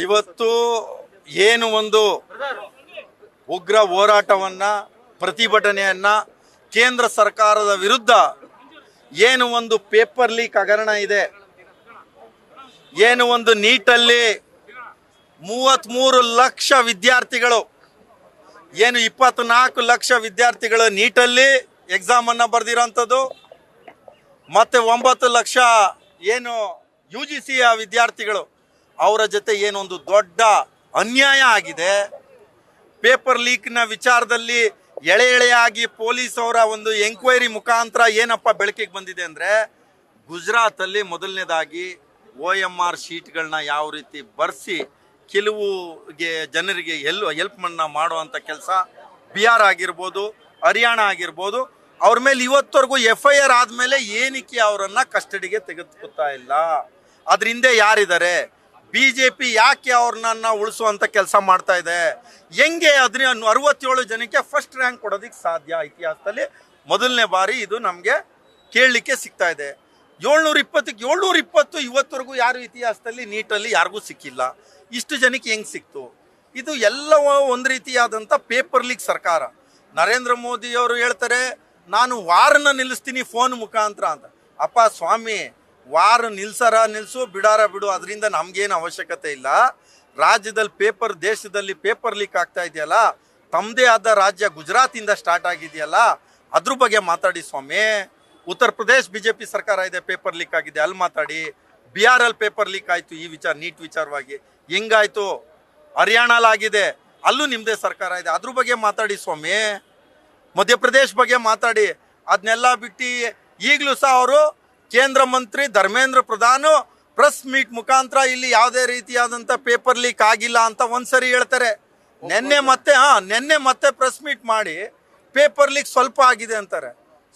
ಇವತ್ತು ಏನು ಒಂದು ಉಗ್ರ ಹೋರಾಟವನ್ನ ಪ್ರತಿಭಟನೆಯನ್ನ ಕೇಂದ್ರ ಸರ್ಕಾರದ ವಿರುದ್ಧ ಏನು ಒಂದು ಪೇಪರ್ ಲೀಕ್ ಹಗರಣ ಇದೆ, ಏನು ಒಂದು ನೀಟಲ್ಲಿ 33 ಲಕ್ಷ ವಿದ್ಯಾರ್ಥಿಗಳು, ಏನು 24 ಲಕ್ಷ ವಿದ್ಯಾರ್ಥಿಗಳು ನೀಟಲ್ಲಿ ಎಕ್ಸಾಮ್ ಅನ್ನ ಬರೆದಿರೋಂಥದ್ದು, ಮತ್ತೆ 9 ಲಕ್ಷ ಏನು UGC ವಿದ್ಯಾರ್ಥಿಗಳು ಅವರ ಜೊತೆ ಏನೊಂದು ದೊಡ್ಡ ಅನ್ಯಾಯ ಆಗಿದೆ. ಪೇಪರ್ ಲೀಕ್ನ ವಿಚಾರದಲ್ಲಿ ಎಳೆಯಾಗಿ ಪೊಲೀಸ್ ಅವರ ಒಂದು ಎಂಕ್ವೈರಿ ಮುಖಾಂತರ ಏನಪ್ಪ ಬೆಳಕಿಗೆ ಬಂದಿದೆ ಅಂದರೆ, ಗುಜರಾತಲ್ಲಿ ಮೊದಲನೇದಾಗಿ OMR ಶೀಟ್ಗಳನ್ನ ಯಾವ ರೀತಿ ಬರೆಸಿ ಕೆಲವು ಜನರಿಗೆ ಹೆಲ್ಪ್ ಮಾಡುವಂಥ ಕೆಲಸ ಬಿಹಾರ್ ಆಗಿರ್ಬೋದು, ಹರಿಯಾಣ ಆಗಿರ್ಬೋದು, ಅವ್ರ ಮೇಲೆ ಇವತ್ತವರೆಗೂ FIR ಆದಮೇಲೆ ಏನಕ್ಕೆ ಅವರನ್ನು ಕಸ್ಟಡಿಗೆ ತೆಗೆದುಕೊತಾ ಇಲ್ಲ? ಅದ್ರ ಹಿಂದೆ ಯಾರಿದ್ದಾರೆ? BJP ಯಾಕೆ ಅವ್ರನ್ನ ಉಳಿಸುವಂಥ ಕೆಲಸ ಮಾಡ್ತಾ ಇದೆ? ಹೆಂಗೆ 67 ಜನಕ್ಕೆ ಫಸ್ಟ್ ರ್ಯಾಂಕ್ ಕೊಡೋದಕ್ಕೆ ಸಾಧ್ಯ? ಇತಿಹಾಸದಲ್ಲಿ ಮೊದಲನೇ ಬಾರಿ ಇದು ನಮಗೆ ಕೇಳಲಿಕ್ಕೆ ಸಿಗ್ತಾ ಇದೆ. 720 ಇವತ್ತವರೆಗೂ ಯಾರು ಇತಿಹಾಸದಲ್ಲಿ ನೀಟಲ್ಲಿ ಯಾರಿಗೂ ಸಿಕ್ಕಿಲ್ಲ. ಇಷ್ಟು ಜನಕ್ಕೆ ಹೆಂಗೆ ಸಿಕ್ತು? ಇದು ಎಲ್ಲವೂ ಒಂದು ರೀತಿಯಾದಂಥ ಪೇಪರ್ ಲೀಕ್ ಸರ್ಕಾರ. ನರೇಂದ್ರ ಮೋದಿ ಅವರು ಹೇಳ್ತಾರೆ, ನಾನು ವಾರನ್ನ ನಿಲ್ಲಿಸ್ತೀನಿ ಫೋನ್ ಮುಖಾಂತರ ಅಂತ. ಅಪ್ಪ ಸ್ವಾಮಿ, ವಾರ ನಿಲ್ಸು, ಬಿಡಾರ ಬಿಡು, ಅದರಿಂದ ನಮಗೇನು ಅವಶ್ಯಕತೆ ಇಲ್ಲ. ರಾಜ್ಯದಲ್ಲಿ ದೇಶದಲ್ಲಿ ಪೇಪರ್ ಲೀಕ್ ಆಗ್ತಾ ಇದೆಯಲ್ಲ, ತಮ್ಮದೇ ಆದ ರಾಜ್ಯ ಗುಜರಾತಿಂದ ಸ್ಟಾರ್ಟ್ ಆಗಿದೆಯಲ್ಲ, ಅದ್ರ ಬಗ್ಗೆ ಮಾತಾಡಿ ಸ್ವಾಮಿ. ಉತ್ತರ ಪ್ರದೇಶ BJP ಸರ್ಕಾರ ಇದೆ, ಪೇಪರ್ ಲೀಕ್ ಆಗಿದೆ, ಅಲ್ಲಿ ಮಾತಾಡಿ. ಬಿಹಾರಲ್ಲಿ ಪೇಪರ್ ಲೀಕ್ ಆಯಿತು, ಈ ನೀಟ್ ವಿಚಾರವಾಗಿ ಹೆಂಗಾಯ್ತು? ಹರಿಯಾಣಲ್ಲಿ ಆಗಿದೆ, ಅಲ್ಲೂ ನಿಮ್ಮದೇ ಸರ್ಕಾರ ಇದೆ, ಅದ್ರ ಬಗ್ಗೆ ಮಾತಾಡಿ ಸ್ವಾಮಿ. ಮಧ್ಯಪ್ರದೇಶ ಬಗ್ಗೆ ಮಾತಾಡಿ. ಅದನ್ನೆಲ್ಲ ಬಿಟ್ಟು ಈಗಲೂ ಸಹ ಅವರು ಕೇಂದ್ರ ಮಂತ್ರಿ ಧರ್ಮೇಂದ್ರ ಪ್ರಧಾನ್ ಪ್ರೆಸ್ ಮೀಟ್ ಮುಖಾಂತರ ಇಲ್ಲಿ ಯಾವುದೇ ರೀತಿಯಾದಂಥ ಪೇಪರ್ ಲೀಕ್ ಆಗಿಲ್ಲ ಅಂತ ಒಂದ್ಸರಿ ಹೇಳ್ತಾರೆ. ನೆನ್ನೆ ಮತ್ತೆ ಪ್ರೆಸ್ ಮೀಟ್ ಮಾಡಿ ಪೇಪರ್ ಲೀಕ್ ಸ್ವಲ್ಪ ಆಗಿದೆ ಅಂತಾರೆ.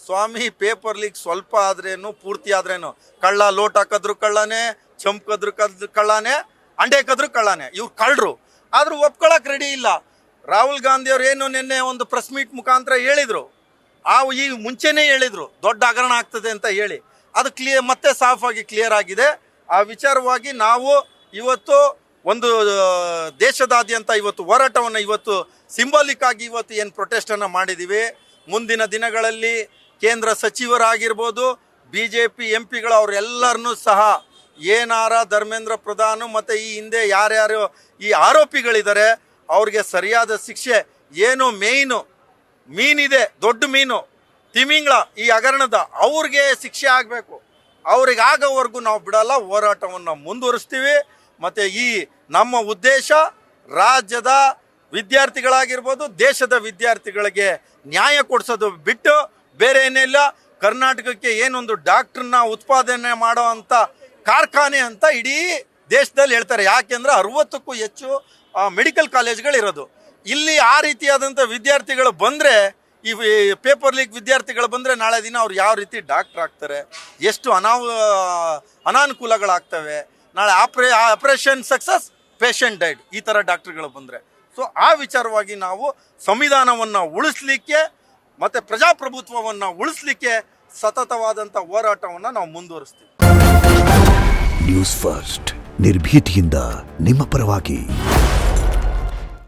ಸ್ವಾಮಿ, ಪೇಪರ್ ಲೀಕ್ ಸ್ವಲ್ಪ ಆದ್ರೇನು ಪೂರ್ತಿ ಆದ್ರೇನು? ಕಳ್ಳ ಲೋಟ್ ಹಾಕಿದ್ರು ಕಳ್ಳನೇ, ಚಂಪಕದ್ರು ಕಳ್ಳನೇ, ಅಂಡೆ ಕದ್ರು ಕಳ್ಳನೇ. ಇವ್ರು ಕಳ್ಳರು, ಆದ್ರೂ ಒಪ್ಕೊಳಕ್ ರೆಡಿ ಇಲ್ಲ. ರಾಹುಲ್ ಗಾಂಧಿ ಅವ್ರು ಏನು ನಿನ್ನೆ ಒಂದು ಪ್ರೆಸ್ ಮೀಟ್ ಮುಖಾಂತರ ಹೇಳಿದ್ರು, ಈ ಮುಂಚೆನೇ ಹೇಳಿದ್ರು ದೊಡ್ಡ ಹಗರಣ ಆಗ್ತದೆ ಅಂತ ಹೇಳಿ. ಅದು ಮತ್ತೆ ಸಾಫ್ ಆಗಿ ಕ್ಲಿಯರ್ ಆಗಿದೆ. ಆ ವಿಚಾರವಾಗಿ ನಾವು ಇವತ್ತು ಒಂದು ದೇಶದಾದ್ಯಂತ ಇವತ್ತು ಹೋರಾಟವನ್ನು ಇವತ್ತು ಸಿಂಬಾಲಿಕ್ ಆಗಿ ಇವತ್ತು ಏನು ಪ್ರೊಟೆಸ್ಟನ್ನು ಮಾಡಿದ್ದೀವಿ. ಮುಂದಿನ ದಿನಗಳಲ್ಲಿ ಕೇಂದ್ರ ಸಚಿವರಾಗಿರ್ಬೋದು, BJP MPಗಳು ಅವರೆಲ್ಲರನ್ನೂ ಸಹ ಏನಾರ ಧರ್ಮೇಂದ್ರ ಪ್ರಧಾನ್ ಮತ್ತು ಈ ಹಿಂದೆ ಯಾರ್ಯಾರು ಈ ಆರೋಪಿಗಳಿದ್ದಾರೆ ಅವ್ರಿಗೆ ಸರಿಯಾದ ಶಿಕ್ಷೆ. ಏನು ಮೀನಿದೆ, ದೊಡ್ಡ ಮೀನು ತಿಮಿಂಗ್ಳ ಈ ಹಗರಣದ, ಅವ್ರಿಗೆ ಶಿಕ್ಷೆ ಆಗಬೇಕು. ಅವ್ರಿಗೆ ಆಗೋವರೆಗೂ ನಾವು ಬಿಡಲ್ಲ, ಹೋರಾಟವನ್ನು ಮುಂದುವರಿಸ್ತೀವಿ. ಮತ್ತು ಈ ನಮ್ಮ ಉದ್ದೇಶ ರಾಜ್ಯದ ವಿದ್ಯಾರ್ಥಿಗಳಾಗಿರ್ಬೋದು, ದೇಶದ ವಿದ್ಯಾರ್ಥಿಗಳಿಗೆ ನ್ಯಾಯ ಕೊಡಿಸೋದು ಬಿಟ್ಟು ಬೇರೆ ಏನಿಲ್ಲ. ಕರ್ನಾಟಕಕ್ಕೆ ಏನೊಂದು ಡಾಕ್ಟ್ರನ್ನ ಉತ್ಪಾದನೆ ಮಾಡೋ ಅಂಥ ಕಾರ್ಖಾನೆ ಅಂತ ಇಡೀ ದೇಶದಲ್ಲಿ ಹೇಳ್ತಾರೆ. ಯಾಕೆಂದರೆ 60ಕ್ಕೂ ಹೆಚ್ಚು ಮೆಡಿಕಲ್ ಕಾಲೇಜ್ಗಳಿರೋದು. ಇಲ್ಲಿ ಆ ರೀತಿಯಾದಂಥ ವಿದ್ಯಾರ್ಥಿಗಳು ಬಂದರೆ, ಈ ಪೇಪರ್ ಲೀಕ್ ವಿದ್ಯಾರ್ಥಿಗಳು ಬಂದರೆ ನಾಳೆ ದಿನ ಅವ್ರು ಯಾವ ರೀತಿ ಡಾಕ್ಟ್ರ್ ಆಗ್ತಾರೆ, ಎಷ್ಟು ಅನಾನುಕೂಲಗಳಾಗ್ತವೆ. ನಾಳೆ ಆಪರೇಷನ್ ಸಕ್ಸಸ್, ಪೇಷಂಟ್ ಡೈಡ್, ಈ ಥರ ಡಾಕ್ಟ್ರುಗಳು ಬಂದರೆ. ಸೊ ಆ ವಿಚಾರವಾಗಿ ನಾವು ಸಂವಿಧಾನವನ್ನು ಉಳಿಸ್ಲಿಕ್ಕೆ ಮತ್ತು ಪ್ರಜಾಪ್ರಭುತ್ವವನ್ನು ಉಳಿಸ್ಲಿಕ್ಕೆ ಸತತವಾದಂಥ ಹೋರಾಟವನ್ನು ನಾವು ಮುಂದುವರಿಸ್ತೀವಿ. ನ್ಯೂಸ್ ಫಸ್ಟ್, ನಿರ್ಭೀತಿಯಿಂದ ನಿಮ್ಮ ಪರವಾಗಿ.